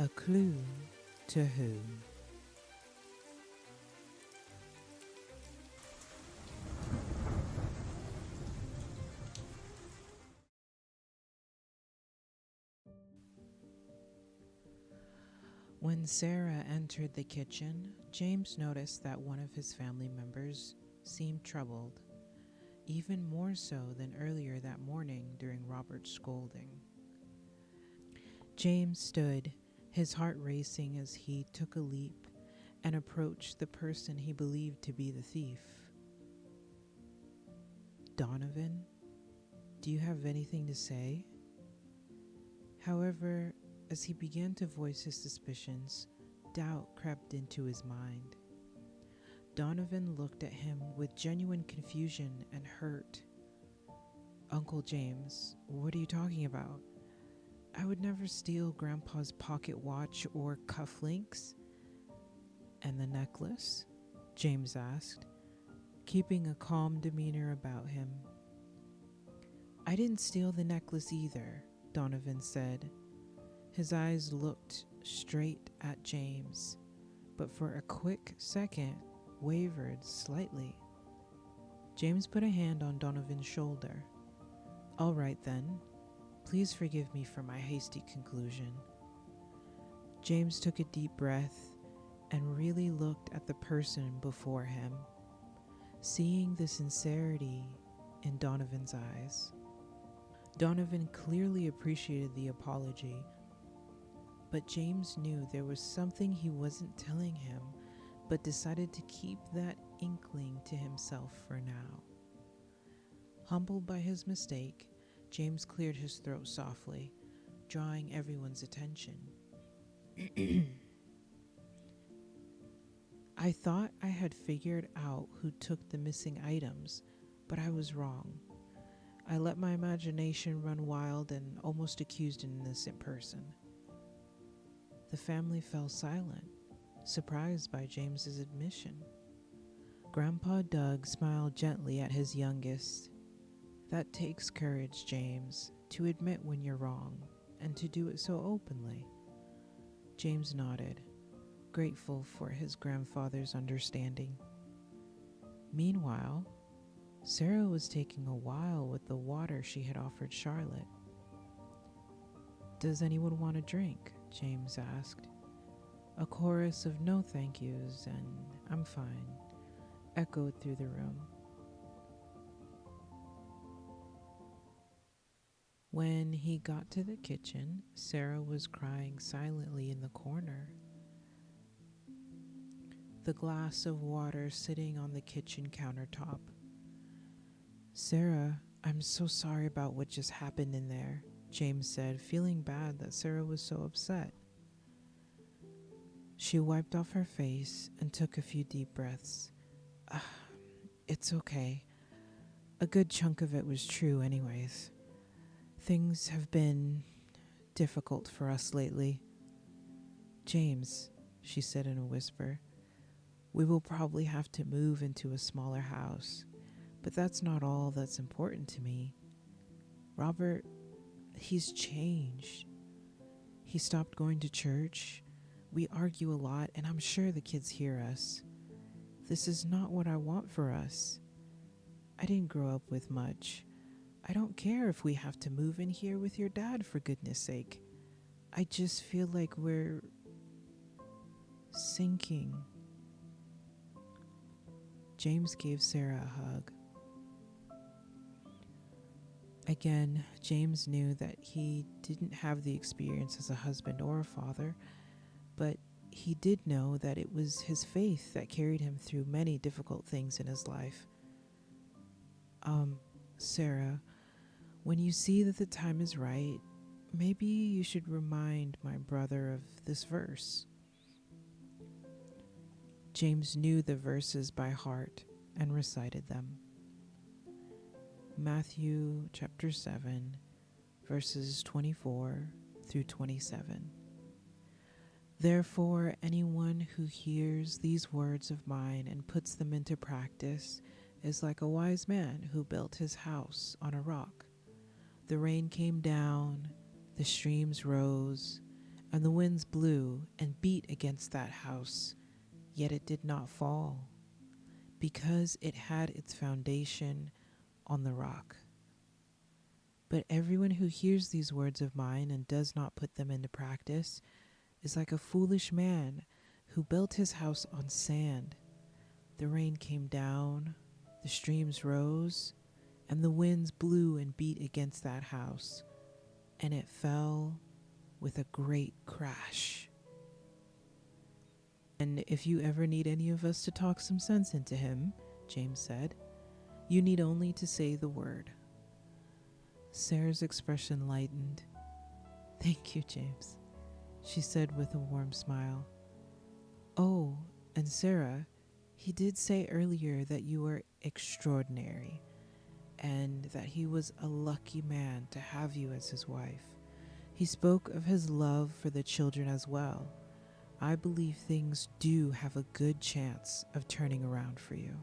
A clue to who? When Sarah entered the kitchen, James noticed that one of his family members seemed troubled, even more so than earlier that morning during Robert's scolding. James stood, his heart racing as he took a leap and approached the person he believed to be the thief. "Donovan, do you have anything to say?" However, as he began to voice his suspicions, doubt crept into his mind. Donovan looked at him with genuine confusion and hurt. "Uncle James, what are you talking about? I would never steal Grandpa's pocket watch or cufflinks." "And the necklace?" James asked, keeping a calm demeanor about him. "I didn't steal the necklace either," Donovan said. His eyes looked straight at James, but for a quick second wavered slightly. James put a hand on Donovan's shoulder. "All right then, please forgive me for my hasty conclusion." James took a deep breath and really looked at the person before him, seeing the sincerity in Donovan's eyes. Donovan clearly appreciated the apology, but James knew there was something he wasn't telling him, but decided to keep that inkling to himself for now. Humbled by his mistake, James cleared his throat softly, drawing everyone's attention. "I thought I had figured out who took the missing items, but I was wrong. I let my imagination run wild and almost accused an innocent person." The family fell silent, surprised by James's admission. Grandpa Doug smiled gently at his youngest. "That takes courage, James, to admit when you're wrong, and to do it so openly." James nodded, grateful for his grandfather's understanding. Meanwhile, Sarah was taking a while with the water she had offered Charlotte. "Does anyone want a drink?" James asked. A chorus of "no thank yous" and "I'm fine" echoed through the room. When he got to the kitchen, Sarah was crying silently in the corner, the glass of water sitting on the kitchen countertop. "Sarah, I'm so sorry about what just happened in there," James said, feeling bad that Sarah was so upset. She wiped off her face and took a few deep breaths. It's okay. A good chunk of it was true anyways. Things have been difficult for us lately." "James," she said in a whisper, "we will probably have to move into a smaller house, but that's not all that's important to me. Robert, he's changed. He stopped going to church. We argue a lot, and I'm sure the kids hear us. This is not what I want for us. I didn't grow up with much. I don't care if we have to move in here with your dad, for goodness sake. I just feel like we're sinking." James gave Sarah a hug. Again, James knew that he didn't have the experience as a husband or a father, but he did know that it was his faith that carried him through many difficult things in his life. Sarah, when you see that the time is right, maybe you should remind my brother of this verse." James knew the verses by heart and recited them. Matthew chapter 7, verses 24 through 27. "Therefore, anyone who hears these words of mine and puts them into practice is like a wise man who built his house on a rock. The rain came down, the streams rose, and the winds blew and beat against that house, yet it did not fall, because it had its foundation on the rock. But everyone who hears these words of mine and does not put them into practice is like a foolish man who built his house on sand. The rain came down, the streams rose, and the winds blew and beat against that house, and it fell with a great crash. And if you ever need any of us to talk some sense into him, James said, you need only to say the word. Sarah's expression lightened. Thank you, James, she said with a warm smile. Oh, and Sarah, he did say earlier that you were extraordinary, and that he was a lucky man to have you as his wife. He spoke of his love for the children as well. I believe things do have a good chance of turning around for you.